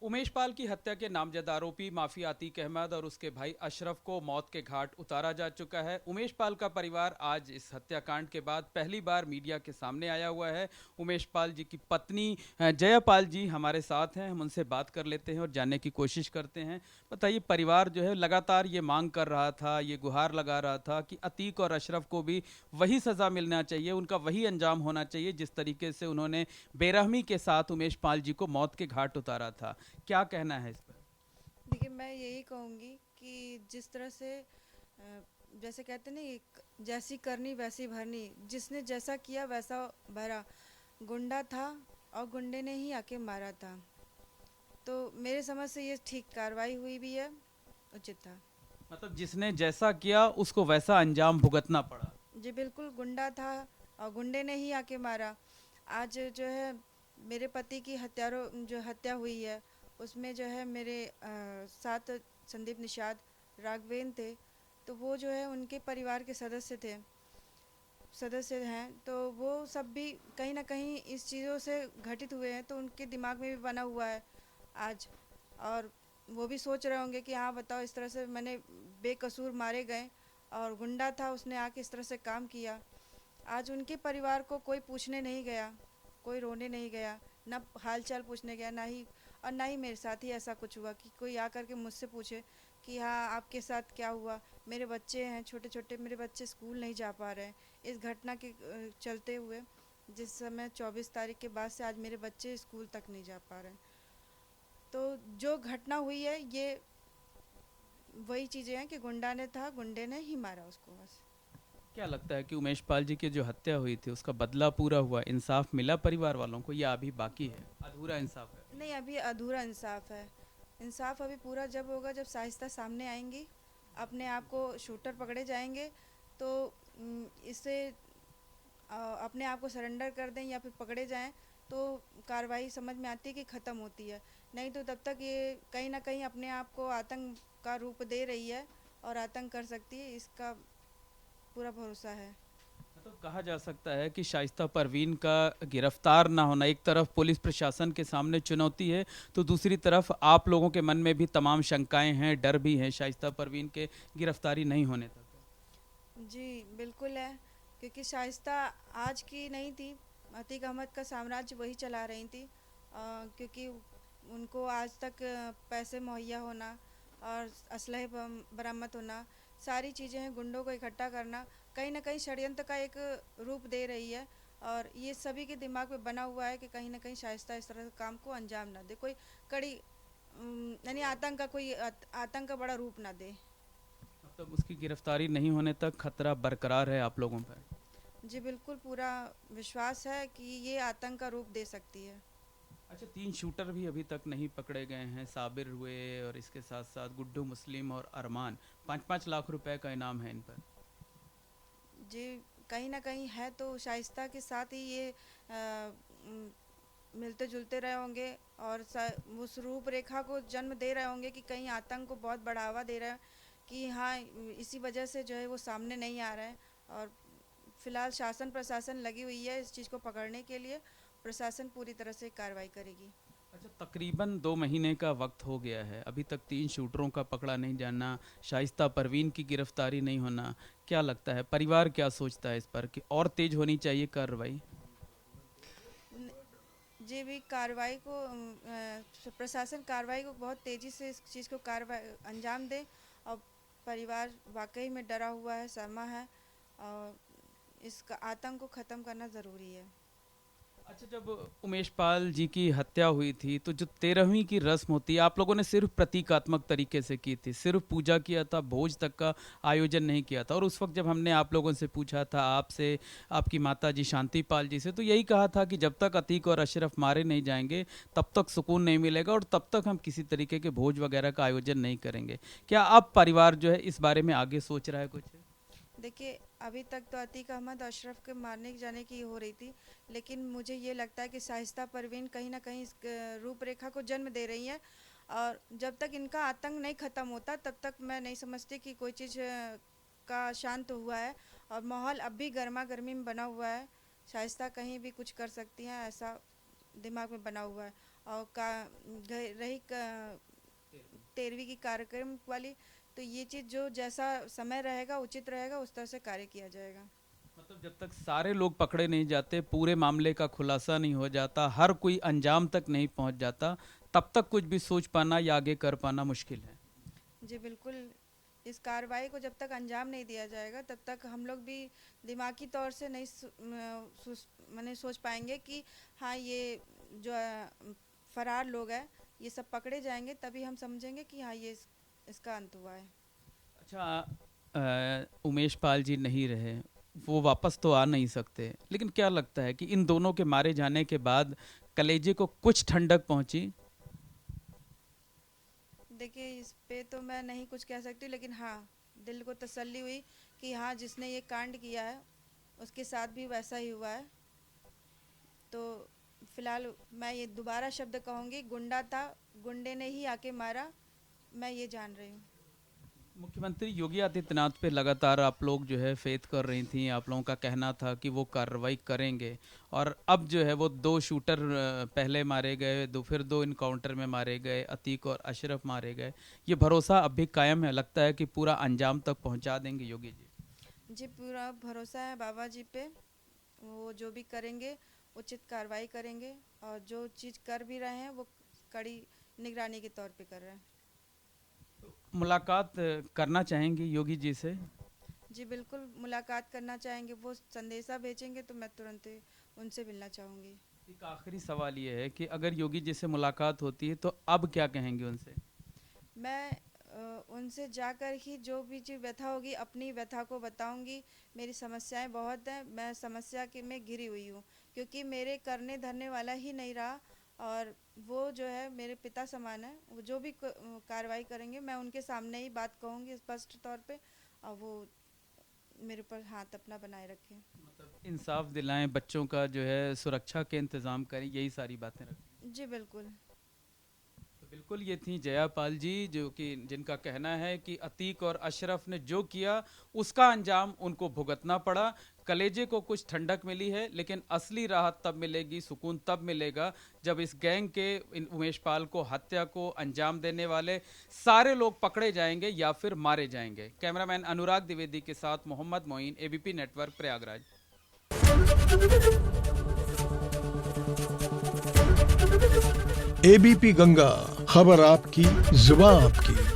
उमेश पाल की हत्या के नामजद आरोपी माफिया अतीक अहमद और उसके भाई अशरफ को मौत के घाट उतारा जा चुका है। उमेश पाल का परिवार आज इस हत्याकांड के बाद पहली बार मीडिया के सामने आया हुआ है। उमेश पाल जी की पत्नी जयापाल जी हमारे साथ हैं, हम उनसे बात कर लेते हैं और जानने की कोशिश करते हैं। बताइए, परिवार जो है लगातार ये मांग कर रहा था, ये गुहार लगा रहा था कि अतीक और अशरफ को भी वही सजा मिलना चाहिए, उनका वही अंजाम होना चाहिए जिस तरीके से उन्होंने बेरहमी के साथ उमेश पाल जी को मौत के घाट उतारा था। क्या कहना है इस पर? देखिए, मैं यही कहूँगी कि जिस तरह से जैसे कहते नहीं, जैसी करनी वैसी भरनी, जिसने जैसा किया वैसा भरा। गुंडा था और गुंडे ने ही आके मारा था। तो मेरे समझ से ये ठीक कार्रवाई हुई भी है, उचित था। मतलब जिसने जैसा किया उसको वैसा अंजाम भुगतना पड़ा। जी बिल्कुल, गुंडा था और गुंडे ने ही आके मारा। आज जो है मेरे पति की हत्यारों जो हत्या हुई है, उसमें जो है मेरे साथ संदीप निषाद राघवेन थे। तो वो जो है उनके परिवार के सदस्य हैं, तो वो सब भी कहीं ना कहीं इस चीज़ों से घटित हुए हैं, तो उनके दिमाग में भी बना हुआ है आज। और वो भी सोच रहे होंगे कि हाँ बताओ, इस तरह से मैंने बेकसूर मारे गए और गुंडा था, उसने आके इस तरह से काम किया। आज उनके परिवार को कोई पूछने नहीं गया, कोई रोने नहीं गया, ना हाल चाल पूछने गया, ना ही मेरे साथ ही ऐसा कुछ हुआ कि कोई आ करके मुझसे पूछे कि हाँ आपके साथ क्या हुआ। मेरे बच्चे हैं छोटे छोटे, मेरे बच्चे स्कूल नहीं जा पा रहे हैं इस घटना के चलते हुए। जिस समय 24 तारीख के बाद से आज मेरे बच्चे स्कूल तक नहीं जा पा रहे हैं। तो जो घटना हुई है, ये वही चीज़ें हैं कि गुंडा ने था, गुंडे ने ही मारा उसको बस। क्या लगता है कि उमेश पाल जी की जो हत्या हुई थी उसका बदला पूरा हुआ, इंसाफ मिला परिवार वालों को या अभी बाकी है, अधूरा इंसाफ है? नहीं, अभी अधूरा इंसाफ है। इंसाफ अभी पूरा जब होगा, जब साहिस्ता सामने आएंगी, अपने आप को शूटर पकड़े जाएंगे, तो इससे अपने आप को सरेंडर कर दें या फिर पकड़े जाएं, तो कार्रवाई समझ में आती है कि ख़त्म होती है। नहीं तो तब तक ये कहीं ना कहीं अपने आप को आतंक का रूप दे रही है और आतंक कर सकती है, इसका पूरा भरोसा है। मतलब कहा जा सकता है कि शाइस्ता परवीन का गिरफ्तार ना होना एक तरफ पुलिस प्रशासन के सामने चुनौती है, तो दूसरी तरफ आप लोगों के मन में भी तमाम शंकाएं हैं, डर भी हैं शाइस्ता परवीन के गिरफ्तारी नहीं होने तक। जी बिल्कुल है, क्योंकि शाइस्ता आज की नहीं थी। अतीक अहमद का साम्राज्य वही चला रही थी। क्योंकि उनको आज तक पैसे मुहैया होना और असलहे बरामद होना, सारी चीज़ें हैं, गुंडों को इकट्ठा करना, कहीं ना कहीं षड्यंत्र का एक रूप दे रही है। और ये सभी के दिमाग में बना हुआ है कि कहीं ना कहीं शाइस्ता इस तरह के काम को अंजाम ना दे, कोई कड़ी यानी आतंक का कोई आतंक का बड़ा रूप ना दे। मतलब उसकी गिरफ्तारी नहीं होने तक खतरा बरकरार है आप लोगों पर? जी बिल्कुल, पूरा विश्वास है कि ये आतंक का रूप दे सकती है। अच्छा, 3 शूटर भी अभी तक नहीं पकड़े गए हैं, साबिर हुए और इसके साथ साथ गुड्डू मुस्लिम और अरमान। 5-5 लाख रुपए का इनाम है इन पर। जी, कहीं न कहीं है तो शाइस्ता के साथ ही ये उम, मिलते जुलते रहे होंगे और उस रूपरेखा को जन्म दे रहे होंगे कि कहीं आतंक को बहुत बढ़ावा दे रहे हैं, कि हाँ इसी वजह से जो है वो सामने नहीं आ रहे हैं। और फिलहाल शासन प्रशासन लगी हुई है इस चीज़ को पकड़ने के लिए। प्रशासन पूरी तरह से कार्रवाई करेगी। अच्छा, तकरीबन 2 महीने का वक्त हो गया है, अभी तक 3 शूटरों का पकड़ा नहीं जाना, शाइस्ता परवीन की गिरफ्तारी नहीं होना। क्या लगता है, परिवार क्या सोचता है इस पर कि और तेज होनी चाहिए कार्रवाई? जी भी कार्रवाई को प्रशासन कार्रवाई को बहुत तेज़ी से इस चीज़ को कार्रवाई अंजाम दे। और परिवार वाकई में डरा हुआ है, सहमा है, और इसका आतंक को ख़त्म करना ज़रूरी है। अच्छा, जब उमेश पाल जी की हत्या हुई थी तो जो 13वीं की रस्म होती है आप लोगों ने सिर्फ प्रतीकात्मक तरीके से की थी, सिर्फ पूजा किया था, भोज तक का आयोजन नहीं किया था। और उस वक्त जब हमने आप लोगों से पूछा था, आपसे, आपकी माता जी शांति पाल जी से, तो यही कहा था कि जब तक अतीक और अशरफ मारे नहीं जाएंगे तब तक सुकून नहीं मिलेगा और तब तक हम किसी तरीके के भोज वगैरह का आयोजन नहीं करेंगे। क्या अब परिवार जो है इस बारे में आगे सोच रहा है कुछ? देखिए, अभी तक तो अतीक अहमद अशरफ के मारने जाने की हो रही थी, लेकिन मुझे ये लगता है कि शाइस्ता परवीन कहीं ना कहीं इस रूपरेखा को जन्म दे रही हैं। और जब तक इनका आतंक नहीं ख़त्म होता तब तक मैं नहीं समझती कि कोई चीज़ का शांत हुआ है। और माहौल अब भी गर्मा गर्मी में बना हुआ है। शाइस्ता कहीं भी कुछ कर सकती हैं, ऐसा दिमाग में बना हुआ है। और रही 13वीं की कार्यक्रम वाली, तो ये चीज़ जो जैसा समय रहेगा उचित रहेगा उस तरह से कार्य किया जाएगा। मतलब जब तक सारे लोग पकड़े नहीं जाते, पूरे मामले का खुलासा नहीं हो जाता, हर कोई अंजाम तक नहीं पहुंच जाता, तब तक कुछ भी सोच पाना या आगे कर पाना मुश्किल है। जी बिल्कुल, इस कार्रवाई को जब तक अंजाम नहीं दिया जाएगा तब तक हम लोग भी दिमागी तौर से नहीं मैंने सोच पाएंगे कि हाँ ये जो फरार लोग हैं ये सब पकड़े जाएंगे, तभी हम समझेंगे कि हाँ ये इसका अंत हुआ है। अच्छा, उमेश पाल जी नहीं रहे, वो वापस तो आ नहीं सकते, लेकिन क्या लगता है कि इन दोनों के मारे जाने के बाद कलेजे को कुछ ठंडक पहुंची? देखिए इस पे तो मैं नहीं कुछ कह सकती, लेकिन हाँ दिल को तसल्ली हुई कि हाँ जिसने ये कांड किया है उसके साथ भी वैसा ही हुआ है। तो फिलहाल मैं ये दोबारा शब्द कहूँगी, गुंडा था, गुंडे ने ही आके मारा, मैं ये जान रही हूँ। मुख्यमंत्री योगी आदित्यनाथ पे लगातार आप लोग जो है फेथ कर रही थी, आप लोगों का कहना था कि वो कार्रवाई करेंगे, और अब जो है वो 2 शूटर पहले मारे गए, फिर 2 इनकाउंटर में मारे गए, अतीक और अशरफ मारे गए, ये भरोसा अब भी कायम है? लगता है कि पूरा अंजाम तक पहुंचा देंगे योगी जी? जी पूरा भरोसा है बाबा जी पे, वो जो भी करेंगे उचित कार्रवाई करेंगे, और जो चीज़ कर भी रहे हैं वो कड़ी निगरानी के तौर पे कर रहे हैं। मुलाकात करना चाहेंगी योगी जी से? जी बिल्कुल मुलाकात करना चाहेंगे, वो संदेशा भेजेंगे तो मैं तुरंत ही उनसे मिलना चाहूँगी। एक आखिरी सवाल ये है कि अगर योगी जी से मुलाकात होती है तो अब क्या कहेंगे उनसे? मैं उनसे जाकर ही जो भी चीज़ व्यथा होगी अपनी व्यथा को बताऊंगी। मेरी समस्याएं बहुत हैं, मैं समस्या के में घिरी हुई हूँ, क्योंकि मेरे करने धरने वाला ही नहीं रहा, और वो जो है मेरे पिता समान है। वो जो भी कार्रवाई करेंगे मैं उनके सामने ही बात कहूँगी स्पष्ट तौर पे, और वो मेरे ऊपर हाथ अपना बनाए रखें। मतलब इंसाफ दिलाएं, बच्चों का जो है सुरक्षा के इंतजाम करें, यही सारी बातें रखें? जी बिल्कुल। तो बिल्कुल, ये थी जयापाल जी, जो कि जिनका कहना है कि अतीक और अशरफ ने जो किया उसका अंजाम उनको भुगतना पड़ा। कलेजे को कुछ ठंडक मिली है, लेकिन असली राहत तब मिलेगी, सुकून तब मिलेगा जब इस गैंग के उमेश पाल को, हत्या को अंजाम देने वाले सारे लोग पकड़े जाएंगे या फिर मारे जाएंगे। कैमरामैन अनुराग द्विवेदी के साथ Mohammad Moin, ABP network, Prayagraj. ABP Ganga, खबर आपकी, जुबान आपकी।